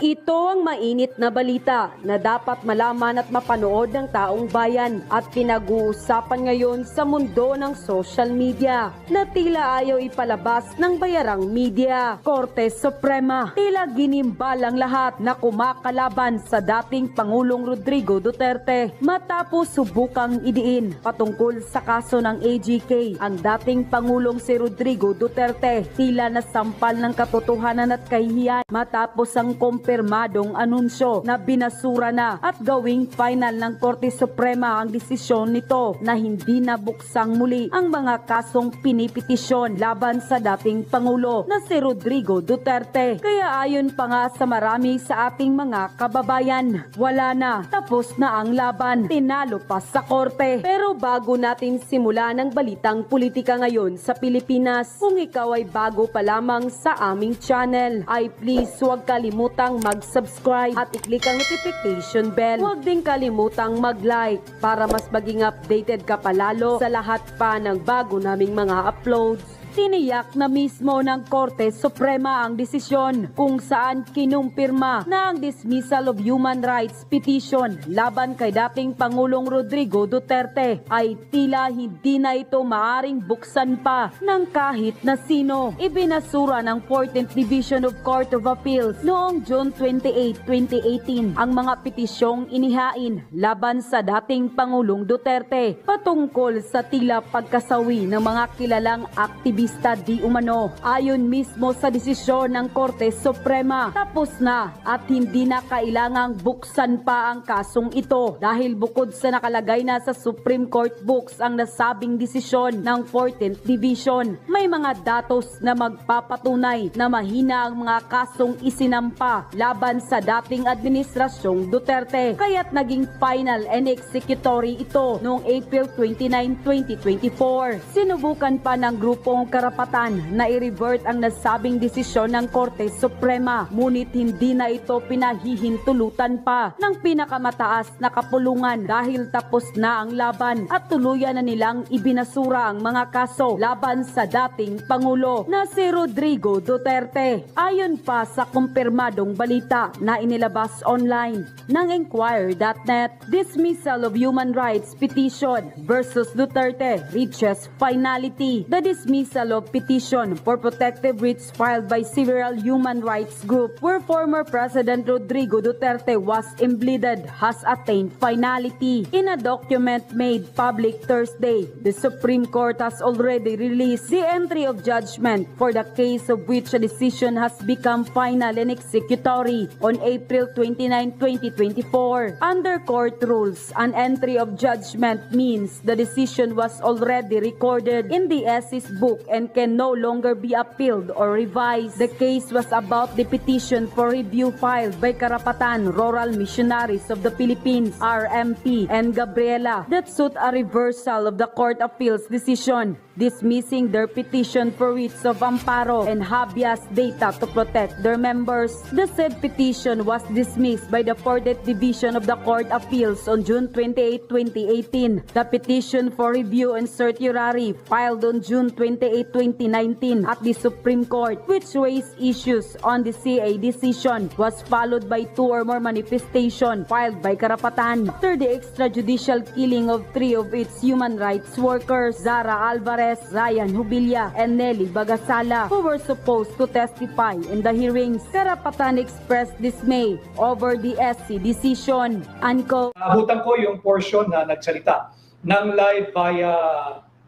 Ito ang mainit na balita na dapat malaman at mapanood ng taong bayan at pinag-uusapan ngayon sa mundo ng social media na tila ayaw ipalabas ng bayarang media. Korte Suprema, tila ginimbalang lahat na kumakalaban sa dating Pangulong Rodrigo Duterte matapos subukang idiin patungkol sa kaso ng AGK. Ang dating Pangulong si Rodrigo Duterte tila nasampal ng katotohanan at kahihiyan matapos ang kumpirmadong anunsyo na binasura na at gawing final ng Korte Suprema ang desisyon nito na hindi nabuksang muli ang mga kasong pinipetisyon laban sa dating Pangulo na si Rodrigo Duterte. Kaya ayon pa nga sa marami sa ating mga kababayan, wala na, tapos na ang laban, tinalo pa sa korte. Pero bago natin simulan ang balitang politika ngayon sa Pilipinas, kung ikaw ay bago pa lamang sa aming channel, ay please huwag kalimutang mag-subscribe at i-click ang notification bell. Huwag din kalimutang mag-like para mas maging updated ka palalo sa lahat pa ng bago naming mga uploads. Tiniyak na mismo ng Korte Suprema ang desisyon kung saan kinumpirma na ang dismissal of human rights petition laban kay dating Pangulong Rodrigo Duterte ay tila hindi na ito maaring buksan pa ng kahit na sino. Ibinasura ng 14th Division of Court of Appeals noong June 28, 2018 ang mga petisyong inihain laban sa dating Pangulong Duterte patungkol sa tila pagkasawi ng mga kilalang aktivista di umano. Ayon mismo sa desisyon ng Korte Suprema, tapos na at hindi na kailangang buksan pa ang kasong ito dahil bukod sa nakalagay na sa Supreme Court books ang nasabing desisyon ng 14th Division, may mga datos na magpapatunay na mahina ang mga kasong isinampa laban sa dating administrasyong Duterte. Kaya't naging final and executory ito noong April 29, 2024. Sinubukan pa ng grupong karapatan na i-revert ang nasabing desisyon ng Korte Suprema, ngunit hindi na ito pinahihintulutan pa ng pinakamataas na kapulungan dahil tapos na ang laban at tuluyan na nilang ibinasura ang mga kaso laban sa dating Pangulo na si Rodrigo Duterte. Ayon pa sa kumpirmadong balita na inilabas online ng Enquirer.net, dismissal of human rights petition versus Duterte reaches finality. The dismissal of petition for protective writs filed by several human rights group where former President Rodrigo Duterte was impleaded has attained finality. In a document made public Thursday, the Supreme Court has already released the entry of judgment for the case of which a decision has become final and executory on April 29, 2024. Under court rules, an entry of judgment means the decision was already recorded in the SE's book and can no longer be appealed or revised. The case was about the petition for review filed by Karapatan Rural Missionaries of the Philippines, RMP, and Gabriela that sought a reversal of the Court Appeals decision dismissing their petition for writs of amparo and habeas data to protect their members. The said petition was dismissed by the 4th Division of the Court Appeals on June 28, 2018. The petition for review and certiorari filed on June 28, 2019 at the Supreme Court, which raised issues on the CA decision, was followed by 2 or more manifestations filed by Karapatan after the extrajudicial killing of 3 of its human rights workers, Zara Alvarez, Ryan Hubilla, and Nelly Bagasala, who were supposed to testify in the hearings. Karapatan expressed dismay over the SC decision. Abutan ko yung portion na nagsalita ng live via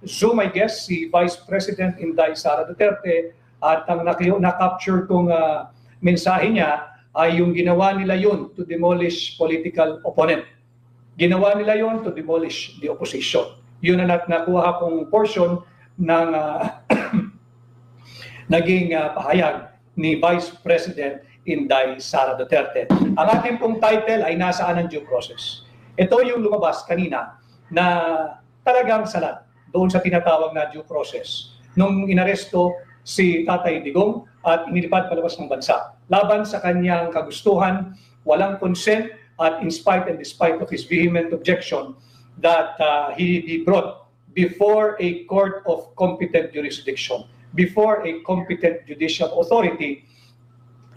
Zoom, I guess, si Vice President Inday Sara Duterte, at ang na-capture kong mensahe niya ay yung ginawa nila yun to demolish political opponent. Ginawa nila yun to demolish the opposition. Yun na nakuha kong portion ng naging pahayag ni Vice President Inday Sara Duterte. Ang ating pong title ay Nasaan ang Due Process. Ito yung lumabas kanina na talagang salat doon sa tinatawag na due process nung inaresto si Tatay Digong at inilipad palabas ng bansa laban sa kanyang kagustuhan, walang consent, at in spite and despite of his vehement objection that he be brought before a court of competent jurisdiction, before a competent judicial authority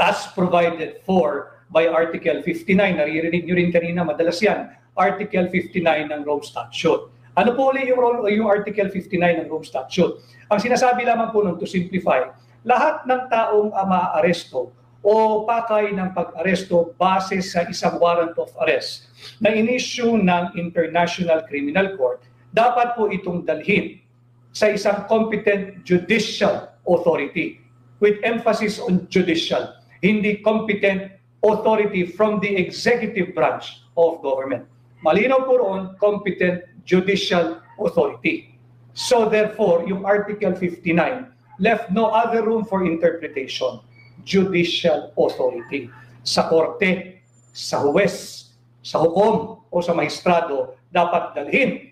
as provided for by Article 59. Naririnig nyo rin kanina, madalas yan, Article 59 ng Rome Statute. Ano po ulit yung Article 59 ng Rome Statute? Ang sinasabi lamang po nun, to simplify, lahat ng taong maaaresto o pakay ng pag-aresto base sa isang warrant of arrest na inisyu ng International Criminal Court, dapat po itong dalhin sa isang competent judicial authority with emphasis on judicial, hindi competent authority from the executive branch of government. Malinaw po roon, competent judicial authority. So therefore, yung Article 59 left no other room for interpretation. Judicial authority. Sa korte, sa huwes, sa hukom o sa maestrado, dapat dalhin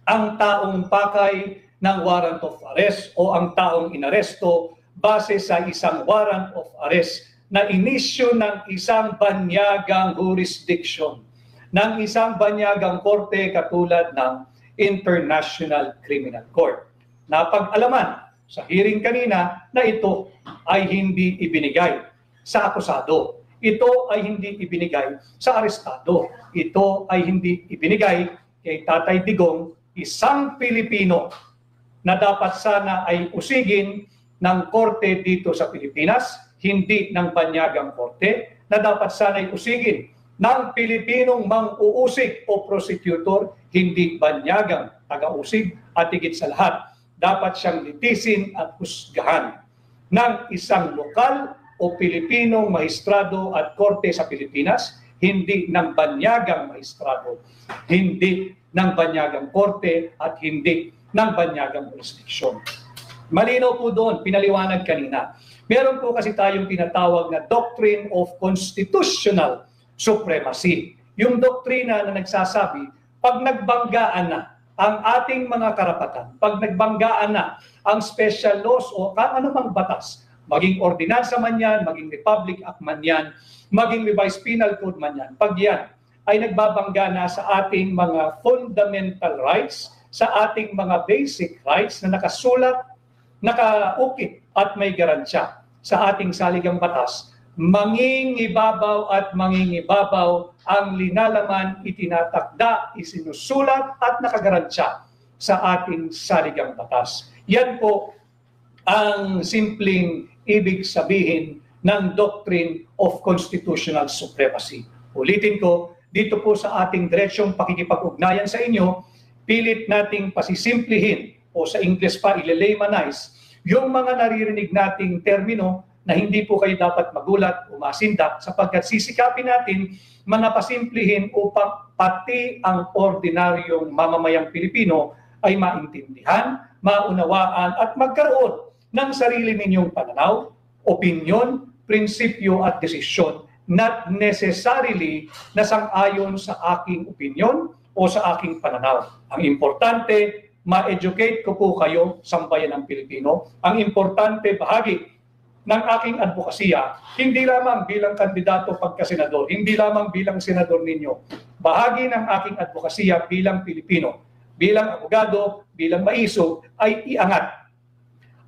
ang taong pakay ng warrant of arrest o ang taong inaresto base sa isang warrant of arrest na inisyu ng isang banyagang jurisdiction, ng isang banyagang korte katulad ng International Criminal Court. Napag-alaman sa hearing kanina na ito ay hindi ibinigay sa akusado. Ito ay hindi ibinigay sa arestado. Ito ay hindi ibinigay kay Tatay Digong, isang Pilipino na dapat sana ay usigin ng korte dito sa Pilipinas, hindi ng banyagang korte, na dapat sana ay usigin ng Pilipinong mang-uusig o prosecutor, hindi banyagang taga-usig, at higit sa lahat, dapat siyang litisin at husgahan ng isang lokal o Pilipinong maestrado at korte sa Pilipinas, hindi ng banyagang maestrado, hindi ng banyagang korte at hindi ng banyagang jurisdiksyon. Malinaw po doon, pinaliwanag kanina. Meron po kasi tayong tinatawag na Doctrine of Constitutional Supremacy. Yung doktrina na nagsasabi, pag nagbanggaan na ang ating mga karapatan, pag nagbanggaan na ang special laws o anumang batas, maging ordinansa man yan, maging Republic Act man yan, maging revised penal code man yan, pag yan ay nagbabangga na sa ating mga fundamental rights, sa ating mga basic rights na nakasulat, nakaukit at may garansya sa ating saligang batas, mangingibabaw at mangingibabaw ang linalaman, itinatakda, isinusulat at nakagaransya sa ating saligang batas. Yan po ang simpleng ibig sabihin ng Doctrine of Constitutional Supremacy. Ulitin ko, dito po sa ating diretsyong pakikipag-ugnayan sa inyo, pilit nating pasisimplihin o sa English pa ile-laymanize yung mga naririnig nating termino na hindi po kayo dapat magulat o masindak sapagkat sisikapin natin manapasimplihin upang pati ang ordinaryong mamamayang Pilipino ay maintindihan, maunawaan at magkaroon ng sarili ninyong pananaw, opinyon, prinsipyo at desisyon not necessarily na sang-ayon sa aking opinyon o sa aking pananaw. Ang importante, ma-educate ko po kayo, sambayan ng Pilipino. Ang importante, bahagi ng aking advokasya, hindi lamang bilang kandidato pagka-senador, hindi lamang bilang senador ninyo. Bahagi ng aking advokasya bilang Pilipino, bilang abogado, bilang maisog, ay iangat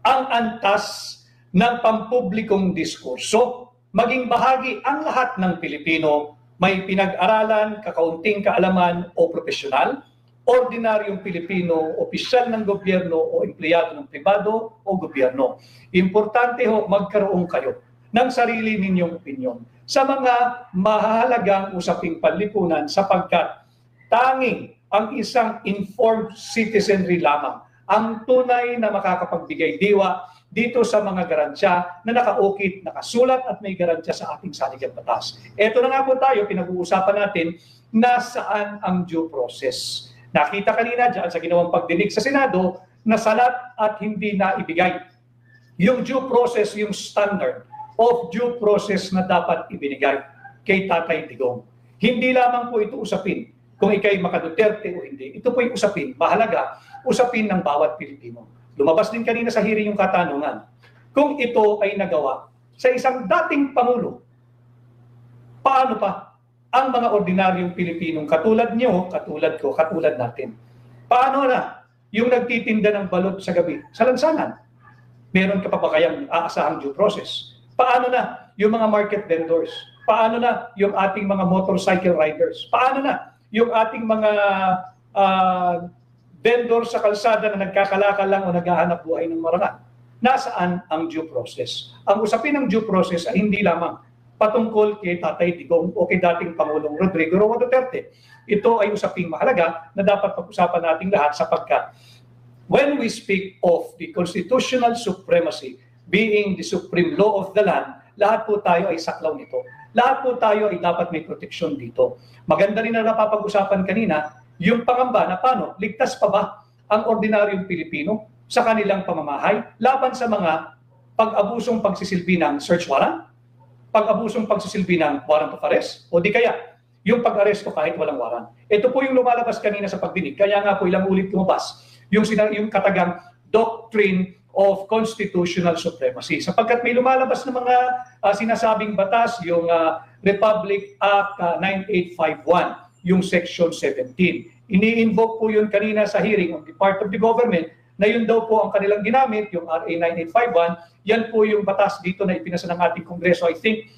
ang antas ng pampublikong diskurso, maging bahagi ang lahat ng Pilipino, may pinag-aralan, kakaunting kaalaman o profesional, ordinaryong Pilipino, opisyal ng gobyerno o empleyado ng pribado o gobyerno. Importante ho magkaroon kayo ng sarili ninyong opinyon sa mga mahalagang usaping panlipunan sapagkat tanging ang isang informed citizenry lamang ang tunay na makakapagbigay diwa dito sa mga garansya na nakaukit, nakasulat at may garansya sa ating saligang batas. Ito na nga po tayo, pinag-uusapan natin nasaan ang due process. Nakita kanina dyan sa ginawang pagdinig sa Senado na salat at hindi na ibigay yung due process, yung standard of due process na dapat ibinigay kay Tatay Digong. Hindi lamang po ito usapin kung ikay makaduterte o hindi. Ito po yung usapin, mahalaga, usapin ng bawat Pilipino. Lumabas din kanina sa hearing yung katanungan, kung ito ay nagawa sa isang dating Pangulo, paano pa ang mga ordinaryong Pilipinong katulad nyo, katulad ko, katulad natin? Paano na yung nagtitinda ng balot sa gabi, sa lansangan? Meron ka pa ba kayang aasahang due process? Paano na yung mga market vendors? Paano na yung ating mga motorcycle riders? Paano na yung ating mga vendor sa kalsada na nagkakalakal lang o naghahanap buhay ng marangal? Nasaan ang due process? Ang usapin ng due process ay hindi lamang patungkol kay Tatay Digong o kay dating Pangulong Rodrigo Roa Duterte. Ito ay usaping mahalaga na dapat pag-usapan nating lahat sapagkat when we speak of the constitutional supremacy being the supreme law of the land, lahat po tayo ay saklaw nito. Lahat po tayo ay dapat may proteksyon dito. Maganda rin na napapag-usapan kanina, yung pangamba na paano, ligtas pa ba ang ordinaryong Pilipino sa kanilang pamamahay laban sa mga pag-abusong pagsisilbi ng search warrant, pag-abusong pagsisilbi ng warrant of arrest, o di kaya yung pag-aresto kahit walang warrant. Ito po yung lumalabas kanina sa pagdinig. Kaya nga po ilang ulit lumabas yung katagang doctrine of constitutional supremacy. Sapagkat may lumalabas na mga sinasabing batas, yung Republic Act 9851, yung Section 17. Ini-invoke po yun kanina sa hearing on the part of the government na yun daw po ang kanilang ginamit, yung RA 9851. Yan po yung batas dito na ipinasa ng ating Kongreso, I think,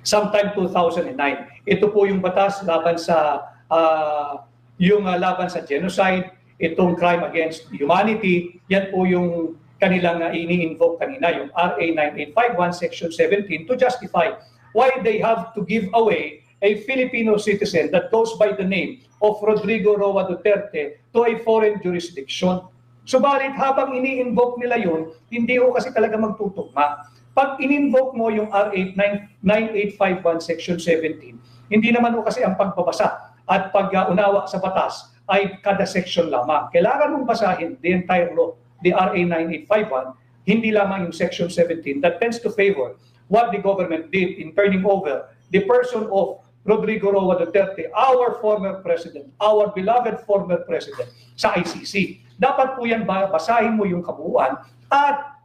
sometime 2009. Ito po yung batas laban sa laban sa genocide, itong crime against humanity. Yan po yung kanilang ini-invoke kanina, yung RA 9851 Section 17, to justify why they have to give away a Filipino citizen that goes by the name of Rodrigo Roa Duterte to a foreign jurisdiction. Subalit habang ini-invoke nila yun, hindi ko kasi talaga magtutugma. Pag in-invoke mo yung RA 9851 Section 17, hindi naman ko kasi ang pagbabasa at pag-unawa sa batas ay kada section lamang. Kailangan mong basahin the entire law, the RA 9851, hindi lamang yung Section 17 that tends to favor what the government did in turning over the person of Rodrigo Roa Duterte, our former president, our beloved former president, sa ICC. Dapat po yan basahin mo yung kabuuan at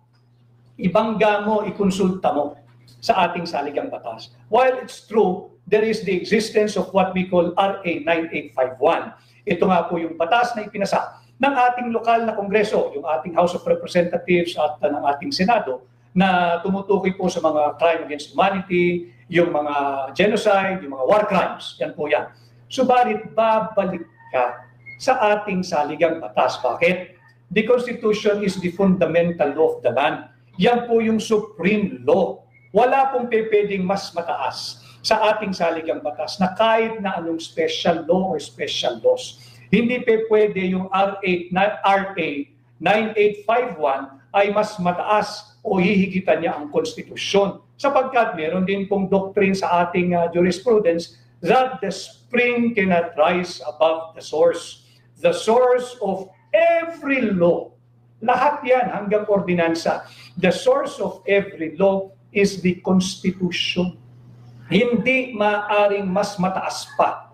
ibangga mo, ikonsulta mo sa ating saligang batas. While it's true, there is the existence of what we call RA 9851. Ito nga po yung batas na ipinasa ng ating lokal na kongreso, yung ating House of Representatives at ng ating Senado, na tumutukoy po sa mga crime against humanity, yung mga genocide, yung mga war crimes. Yan po yan. Subalit, babalik ka sa ating saligang batas. Bakit? The Constitution is the fundamental law of the land. Yan po yung supreme law. Wala pong pwedeng mas mataas sa ating saligang batas na kahit na anong special law or special laws. Hindi pwede yung RA 9851 ay mas mataas o hihigitan niya ang konstitusyon. Sapagkat meron din pong doctrine sa ating jurisprudence that the spring cannot rise above the source. The source of every law, lahat yan hanggang ordinansa, the source of every law is the Constitution. Hindi maaring mas mataas pa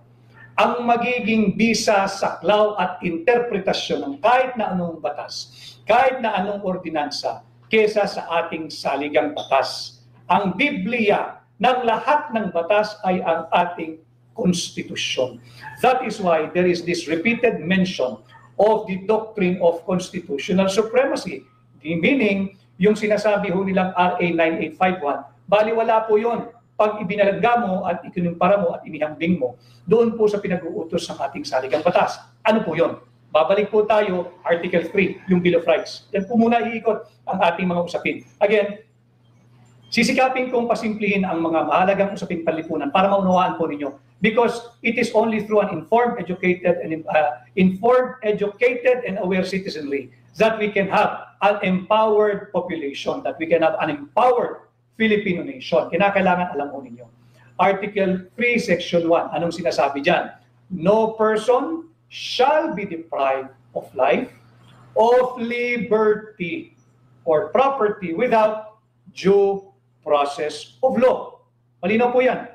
ang magiging bisa, saklaw at interpretasyon ng kahit na anong batas, kahit na anong ordinansa, kesa sa ating saligang batas. Ang Biblia ng lahat ng batas ay ang ating konstitusyon. That is why there is this repeated mention of the doctrine of constitutional supremacy. Meaning, yung sinasabi ho nilang RA 9851, baliwala po yun. Pag ibinalagga mo at ikinumpara mo at inihambing mo, doon po sa pinag-uutos ng ating saligang batas. Ano po yun? Babalik po tayo, Article 3, yung Bill of Rights. Yan po muna iikot ang ating mga usapin. Again, sisikapin kong pasimplihin ang mga mahalagang usaping panlipunan para maunawaan po ninyo. Because it is only through an informed, educated, and aware citizenry that we can have an empowered population, that we can have an empowered Filipino nation. Kinakailangan alam mo ninyo. Article 3, Section 1. Anong sinasabi dyan? No person shall be deprived of life, of liberty, or property without due process of law. Malinaw po yan.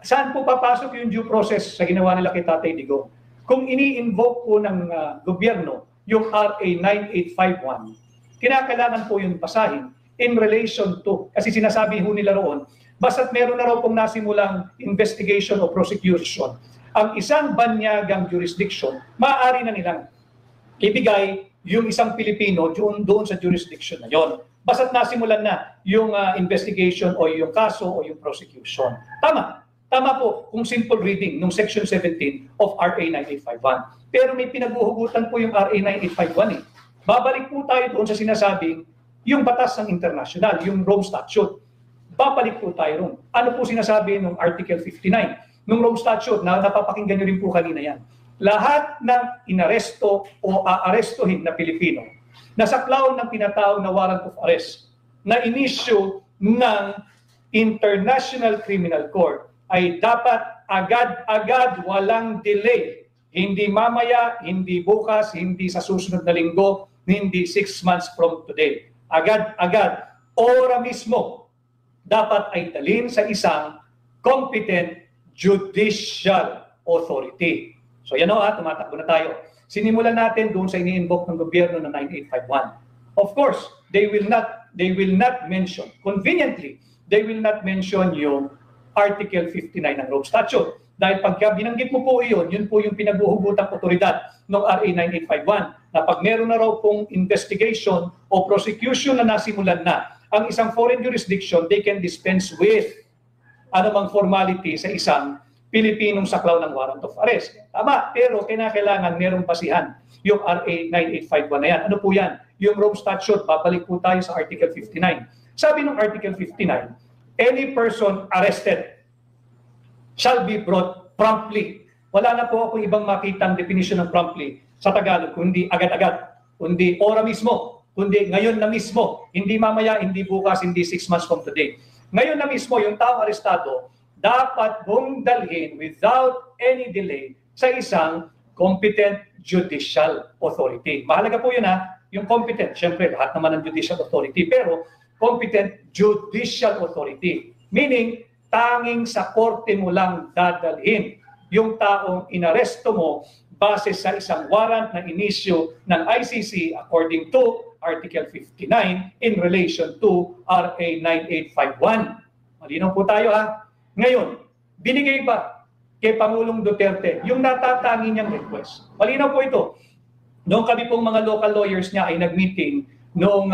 Saan po papasok yung due process sa ginawa nila kay Tatay Digong? Kung ini-invoke po ng gobyerno yung RA 9851, kinakailangan po yung basahin in relation to, kasi sinasabi ho nila roon, basta't meron na raw pong nasimulang investigation o prosecution, ang isang banyagang jurisdiction, maaari na nilang ibigay yung isang Pilipino doon sa jurisdiction na yon. basta't nasimulan na yung investigation o yung kaso o yung prosecution. Tama. Tama po kung simple reading nung Section 17 of RA 9851. Pero may pinaghuhugutan po yung RA 9851 eh. Babalik po tayo doon sa sinasabing yung batas ng international, yung Rome Statute. Babalik po tayo doon. Ano po sinasabi ng Article 59? Nung Rome Statute, na napapakinggan nyo rin po kanina yan. Lahat ng inaresto o aarestohin na Pilipino na saklaw ng tinatawag na warrant of arrest na inisyu ng International Criminal Court ay dapat agad-agad, walang delay. Hindi mamaya, hindi bukas, hindi sa susunod na linggo, hindi 6 months from today. Agad-agad, ora mismo, dapat ay dalhin sa isang competent judicial authority. So yan o, tumatakbo na tayo. Sinimulan natin doon sa ini-invoke ng gobyerno ng 9851. Of course, they will not mention, conveniently, they will not mention yung Article 59 ng Rome Statute. Dahil pagka binanggit mo po yun po yung pinaghuhugutang otoridad ng RA 9851 na pag meron na raw pong investigation o prosecution na nasimulan na ang isang foreign jurisdiction, they can dispense with anumang formality sa isang Pilipinong saklaw ng warrant of arrest. Tama, pero kinakailangan merong basihan yung RA 9851 na yan. Ano po yan? Yung Rome Statute, babalik po tayo sa Article 59. Sabi ng Article 59, any person arrested shall be brought promptly. Wala na po akong ibang makitang definition ng promptly sa Tagalog, kundi agad-agad, kundi ora mismo, kundi ngayon na mismo, hindi mamaya, hindi bukas, hindi 6 months from today. Ngayon na mismo, yung taong arestado, dapat mong dalhin without any delay sa isang competent judicial authority. Mahalaga po yun yung competent. Siyempre, lahat naman ng judicial authority, pero competent judicial authority. Meaning, tanging sa korte mo lang dadalhin yung taong inaresto mo base sa isang warrant na inisyu ng ICC according to Article 59 in relation to RA 9851. Malinaw po tayo Ngayon, binigay ba kay Pangulong Duterte yung natatangi niyang request? Malinaw po ito. Noong kami pong mga local lawyers niya ay nag-meeting noong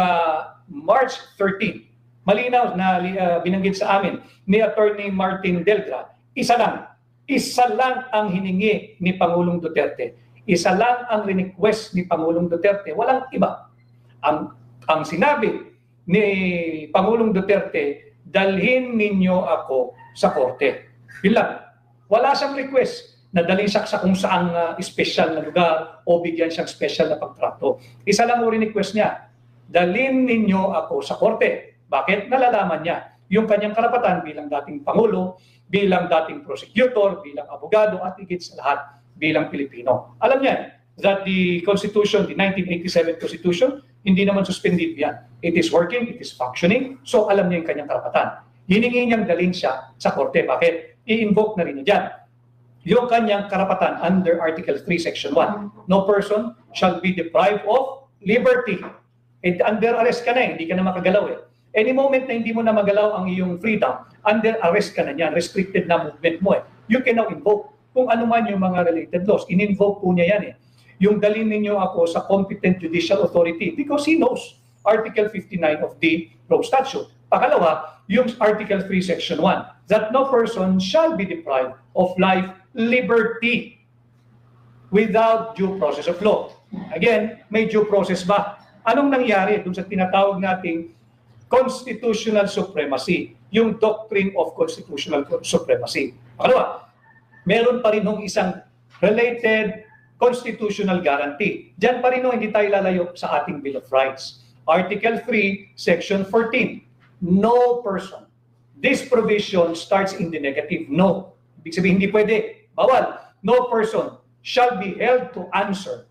March 13. Malinaw na binanggit sa amin ni Attorney Martin Delgra, isa lang ang hiningi ni Pangulong Duterte. Isa lang ang request ni Pangulong Duterte. Walang iba. Ang sinabi ni Pangulong Duterte, dalhin ninyo ako sa korte. Yun lang. Wala siyang request na dalhin siya sa kung saang special na lugar o bigyan siyang special na pagtrato. Isa lang mo request niya, dalhin ninyo ako sa korte. Bakit? Nalalaman niya yung kanyang karapatan bilang dating Pangulo, bilang dating prosecutor, bilang abogado, at higit sa lahat bilang Pilipino. Alam niya that the Constitution, the 1987 Constitution, hindi naman suspended yan. It is working, it is functioning, so alam niya yung kanyang karapatan. Hiningi niyang dalhin siya sa korte. Bakit? I-invoke na rin niya dyan yung kanyang karapatan under Article 3, Section 1. No person shall be deprived of liberty. And under arrest ka na hindi ka na makagalaw Any moment na hindi mo na magalaw ang iyong freedom, under arrest ka na niyan, restricted na movement mo You can now invoke kung ano man yung mga related laws. In-invoke po niya yan Yung dalhin ninyo ako sa competent judicial authority because he knows Article 59 of the Rome Statute. Pangalawa, yung Article 3, Section 1, that no person shall be deprived of life, liberty without due process of law. Again, may due process ba? Anong nangyari dun sa tinatawag nating constitutional supremacy, yung doctrine of constitutional supremacy? Pangalawa, meron pa rin isang related constitutional guarantee. Diyan pa rin hindi tayo lalayo sa ating Bill of Rights. Article 3, Section 14. No person. This provision starts in the negative. No. Ibig sabihin, hindi pwede. Bawal. No person shall be held to answer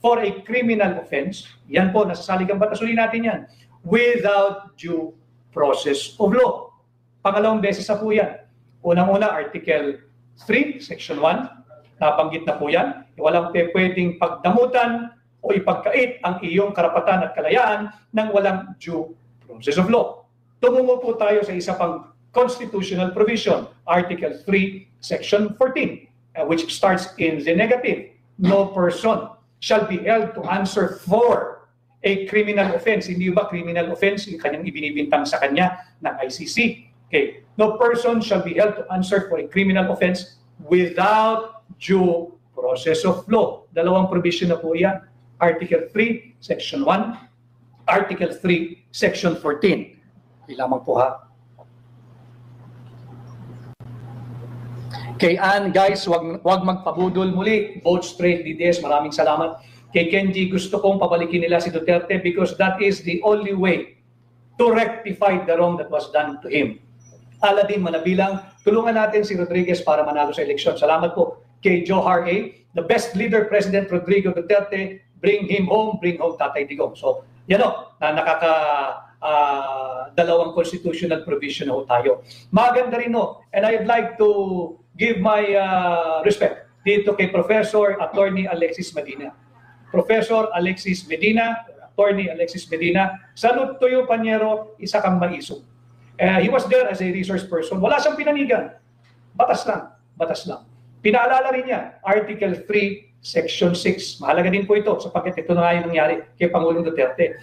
for a criminal offense. Yan po, nasa saligang batas natin yan. Without due process of law. Pangalawang beses na po yan. Unang-una, Article 3, Section 1. Nabanggit na po yan. Walang pwedeng pagdamutan o ipagkait ang iyong karapatan at kalayaan ng walang due process of law. Tumungo po tayo sa isa pang constitutional provision, Article 3, Section 14, which starts in the negative. No person shall be held to answer for a criminal offense. Hindi ba criminal offense yung kanyang ibinibintang sa kanya ng ICC? Okay. No person shall be held to answer for a criminal offense without due process of law. Dalawang provision na po yan. Article 3, Section 1. Article 3, Section 14. Lamang po ha. Kay Ann, guys, wag magpabudol muli. Vote straight, DDS. Maraming salamat. Kay Kenji, gusto kong pabalikin nila si Duterte because that is the only way to rectify the wrong that was done to him. Aladin Manabilang, tulungan natin si Rodriguez para manalo sa eleksyon. Salamat po kay Johar A. The best leader, President Rodrigo Duterte. Bring him home, bring home Tatay Digong. So, yan o, na dalawang constitutional provision na tayo. Maganda rin o, and I'd like to give my respect dito kay Professor Attorney Alexis Medina. Professor Alexis Medina, Attorney Alexis Medina, salute to you, Panyero, isa kang maisog. He was there as a resource person. Wala siyang pinanigan. Batas lang, batas lang. Pinaalala rin niya, Article 3, Section 6. Mahalaga din po ito sapagkat ito na nga yung nangyari kay Pangulong Duterte.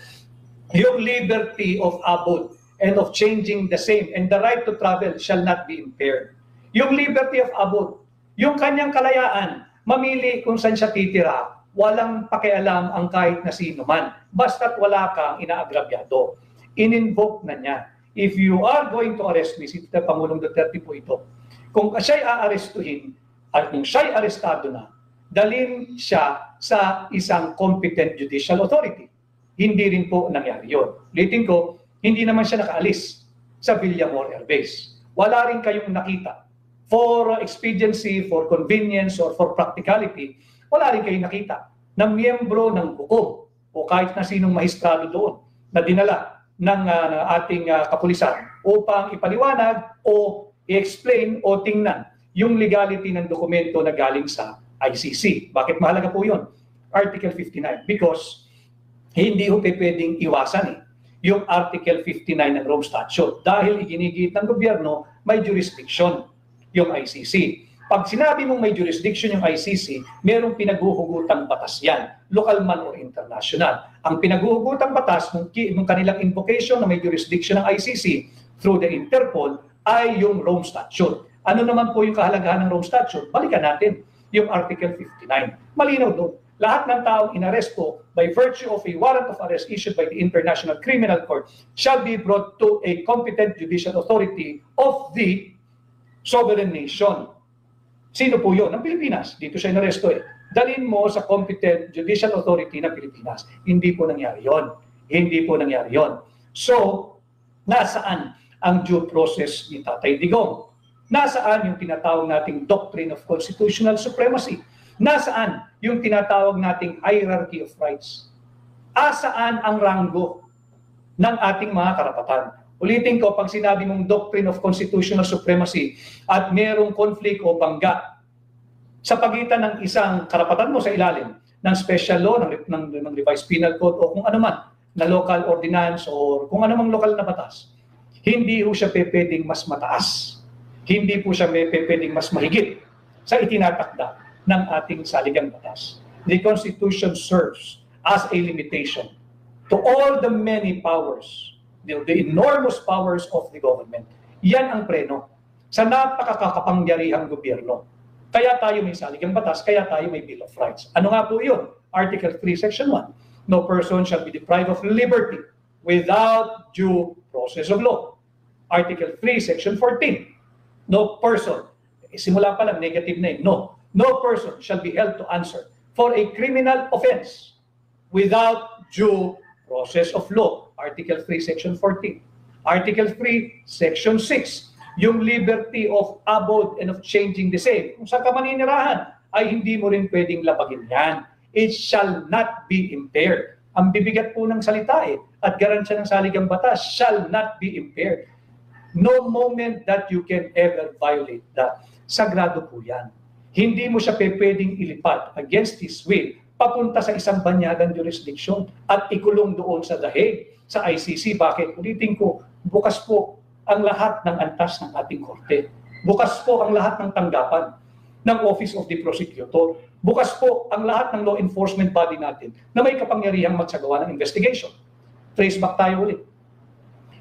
Yung liberty of abode and of changing the same and the right to travel shall not be impaired. Yung liberty of abode, yung kanyang kalayaan, mamili kung saan siya titira, walang pakialam ang kahit na sino man. Basta't wala kang inaagrabyado. In-invoke na niya. If you are going to arrest me, si Pangulong Duterte po ito, kung siya'y aarestuhin at kung siya'y arestado na, dalhin siya sa isang competent judicial authority. Hindi rin po nangyari yun. Ulitin ko, hindi naman siya nakaalis sa Villamor Air Base. Wala rin kayong nakita. For expediency, for convenience, or for practicality, wala rin kayong nakita na miyembro ng hukom o kahit na sinong mahistrado doon na dinala ng ating kapulisan upang ipaliwanag o i-explain o tingnan yung legality ng dokumento na galing sa ICC. Bakit mahalaga po yun? Article 59. Because hindi ho pwedeng iwasan yung Article 59 ng Rome Statute dahil iginigit ng gobyerno may jurisdiction yung ICC. Pag sinabi mong may jurisdiction yung ICC, merong pinaguhugutang batas yan, local man or international. Ang pinaguhugutang batas ng kanilang invocation na may jurisdiction ng ICC through the Interpol ay yung Rome Statute. Ano naman po yung kahalagahan ng Rome Statute? Balikan natin yung Article 59. Malinaw doon. Lahat ng taong inaresto by virtue of a warrant of arrest issued by the International Criminal Court shall be brought to a competent judicial authority of the sovereign nation. Sino po yun? Ng Pilipinas. Dito siya inaresto Dalhin mo sa competent judicial authority ng Pilipinas. Hindi po nangyari yon. Hindi po nangyari yon. So, nasaan ang due process ni Tatay Digong? Nasaan yung tinatawag nating doctrine of constitutional supremacy? Nasaan yung tinatawag nating hierarchy of rights? Asaan ang ranggo ng ating mga karapatan? Ulitin ko, pag sinabi mong doctrine of constitutional supremacy at merong conflict o bangga sa pagitan ng isang karapatan mo sa ilalim ng special law, ng revised penal code o kung ano man, na local ordinance o kung ano mang lokal na batas, hindi po siya pwedeng mas mataas. Hindi po siya pwedeng mas mahigit sa itinatakda ng ating saligang batas. The Constitution serves as a limitation to all the many powers, the enormous powers of the government. Yan ang preno sa napakakapangyarihang gobyerno. Kaya tayo may saligang batas, kaya tayo may Bill of Rights. Ano nga po yun? Article 3, Section 1. No person shall be deprived of liberty without due process of law. Article 3, Section 14. No person, simula pa lang negative na no person shall be held to answer for a criminal offense without due process of law. Article 3, Section 14. Article 3, Section 6. Yung liberty of abode and of changing the same. Kung saan ka maninirahan, ay hindi mo rin pwedeng labagin yan. It shall not be impaired. Ang bibigat po ng salita at garansya ng saligang batas, shall not be impaired. No moment that you can ever violate that. Sagrado po yan. Hindi mo siya pwedeng ilipad against his will papunta sa isang banyagang jurisdiction at ikulong doon sa The Hague, sa ICC. Bakit? Ulitin ko, bukas po ang lahat ng antas ng ating korte. Bukas po ang lahat ng tanggapan. ng Office of the Prosecutor. Bukas po ang lahat ng law enforcement body natin na may kapangyarihang magsagawa ng investigation. Trace back tayo ulit.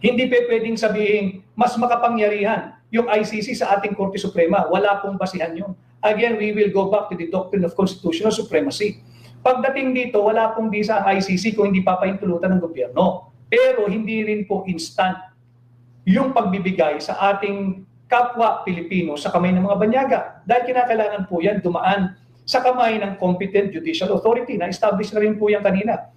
Hindi pwedeng sabihin mas makapangyarihan yung ICC sa ating Korte Suprema. Wala pong basihan yun. Again, we will go back to the doctrine of constitutional supremacy. Pagdating dito, wala pong bisa ang ICC kung hindi papahintulutan ng gobyerno. Pero hindi rin po instant yung pagbibigay sa ating kapwa Pilipino sa kamay ng mga banyaga. Dahil kinakailangan po yan dumaan sa kamay ng competent judicial authority na establish na rin po yan kanina.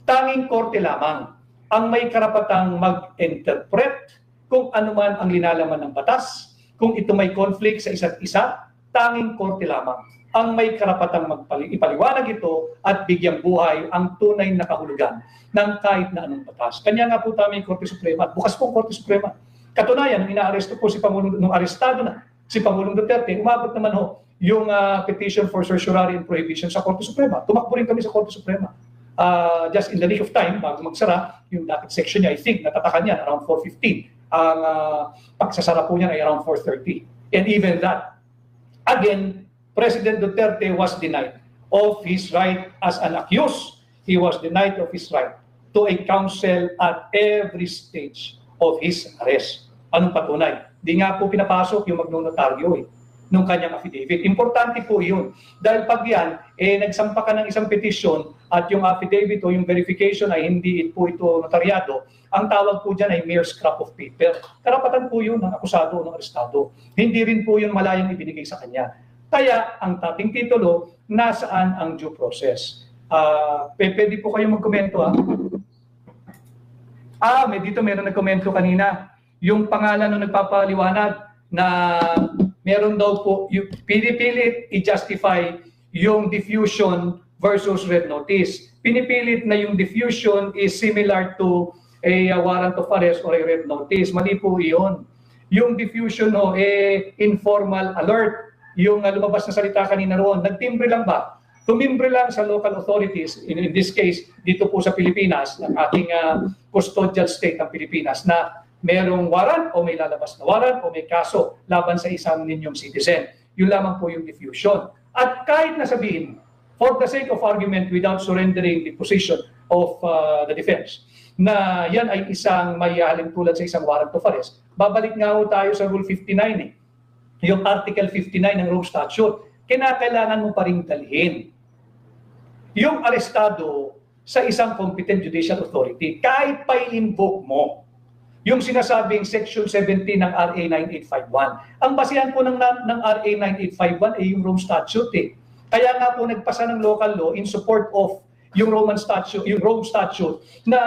Tanging korte lamang ang may karapatang mag-interpret kung ano man ang linalaman ng batas. Kung ito may conflict sa isa't isa, tanging korte lamang ang may karapatang ipaliwanag ito at bigyang buhay ang tunay na kahulugan ng kahit na anong batas. Kanya nga po tayo yung Korte Suprema at bukas po ang Korte Suprema. Katunayan, nung inaaresto po si Pangulong, nung arestado na si Pangulong Duterte, umabot naman ho yung petition for certiorari and prohibition sa Korte Suprema. Tumakbo rin kami sa Korte Suprema. Just in the nick of time, bago magsara, yung docket section niya, I think, natatakan niya around 4:15. Ang pagsasara po niya ay around 4:30. And even that, again, President Duterte was denied of his right as an accused. He was denied of his right to a counsel at every stage of his arrest. Anong patunay? Di nga po pinapasok yung magnonotaryo nung kanyang affidavit. Importante po yun. Dahil pag yan, nagsampa ka ng isang petition at yung affidavit o yung verification ay hindi po ito notaryado, ang tawag po dyan ay mere scrap of paper. Karapatan po yun ng akusado o ng arestado. Hindi rin po yun malayang ibinigay sa kanya. Kaya ang dating titulo, nasaan ang due process? Pwede po kayo magkomento meron nagkomento kanina. Yung pangalan ng nagpapaliwanag na meron daw po, pinipilit i-justify yung diffusion versus red notice. Pinipilit na yung diffusion is similar to a warrant of arrest or a red notice. Mali po iyon. Yung diffusion informal alert. Yung lumabas na salita kanina roon, nagtimbre lang ba? Tumimbre lang sa local authorities, in this case, dito po sa Pilipinas, ng ating custodial state ng Pilipinas, na merong warrant o may lalabas na warrant o may kaso laban sa isang ninyong citizen. Yun lamang po yung diffusion. At kahit na sabihin, for the sake of argument without surrendering the position of the defense, na yan ay isang may tulad sa isang warrant of arrest, babalik nga ho tayo sa Rule 59 yung Article 59 ng Rome Statute, kinakailangan mo pa rin dalhin yung arestado sa isang competent judicial authority kahit pa i-invoke mo yung sinasabing Section 17 ng RA 9851. Ang basihan po ng RA 9851 ay yung Rome Statute. Kaya nga po nagpasa ng local law in support of yung Rome Statute na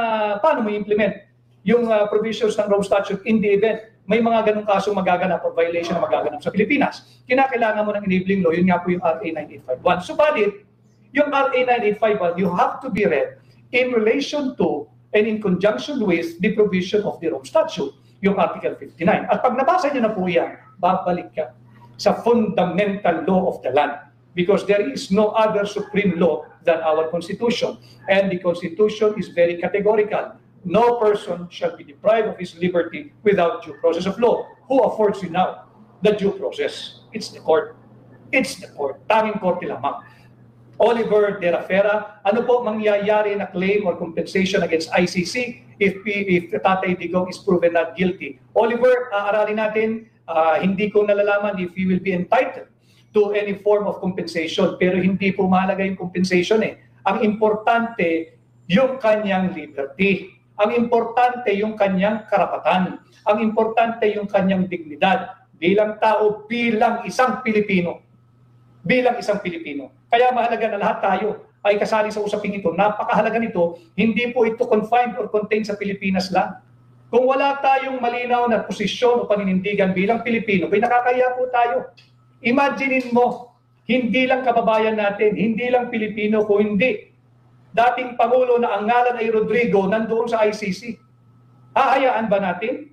paano mo implement yung provisions ng Rome Statute in the event may mga ganong kasong magaganap o violation na magaganap sa Pilipinas. Kinakailangan mo ng enabling law, yun nga po yung RA 9851. Subalit, yung RA 9851, you have to be read in relation to and in conjunction with the provision of the Rome Statute, yung Article 59. At pag nabasa nyo na po yan, babalik ka sa fundamental law of the land because there is no other supreme law than our Constitution. And the Constitution is very categorical. No person shall be deprived of his liberty without due process of law. Who affords you now the due process? It's the court. It's the court. Tanging korte lamang. Oliver De Rafera, ano po mangyayari na claim or compensation against ICC if Tatay Digong is proven not guilty? Oliver, aaralin natin, hindi ko nalalaman if he will be entitled to any form of compensation, pero hindi po mahalaga yung compensation Ang importante, yung kanyang liberty. Ang importante yung kanyang karapatan. Ang importante yung kanyang dignidad bilang tao, bilang isang Pilipino. Bilang isang Pilipino. Kaya mahalaga na lahat tayo ay kasali sa usaping ito. Napakahalaga nito, hindi po ito confined or contained sa Pilipinas lang. Kung wala tayong malinaw na posisyon o paninindigan bilang Pilipino, ay nakakaya po tayo. Imaginein mo, hindi lang kababayan natin, hindi lang Pilipino, kung hindi dating Pangulo na ang ngalan ay Rodrigo nandoon sa ICC. Hahayaan ba natin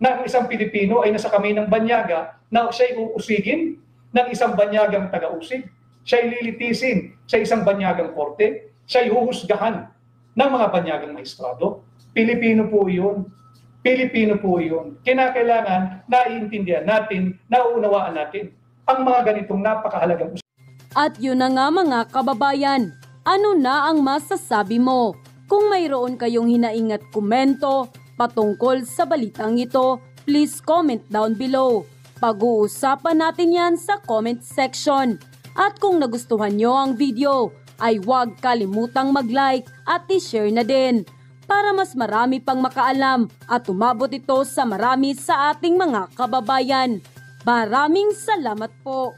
na ang isang Pilipino ay nasa kamay ng banyaga na siya'y uusigin ng isang banyagang taga-usig? Siya'y lilitisin sa isang banyagang korte? Siya'y huhusgahan ng mga banyagang maestrado? Pilipino po yun. Pilipino po yun. Kinakailangan naiintindihan natin, nauunawaan natin ang mga ganitong napakahalagang At yun na nga mga kababayan, ano na ang masasabi mo? Kung mayroon kayong hinaing at komento patungkol sa balitang ito, please comment down below. Pag-uusapan natin yan sa comment section. At kung nagustuhan nyo ang video, ay huwag kalimutang mag-like at i-share na din para mas marami pang makaalam at umabot ito sa marami sa ating mga kababayan. Maraming salamat po!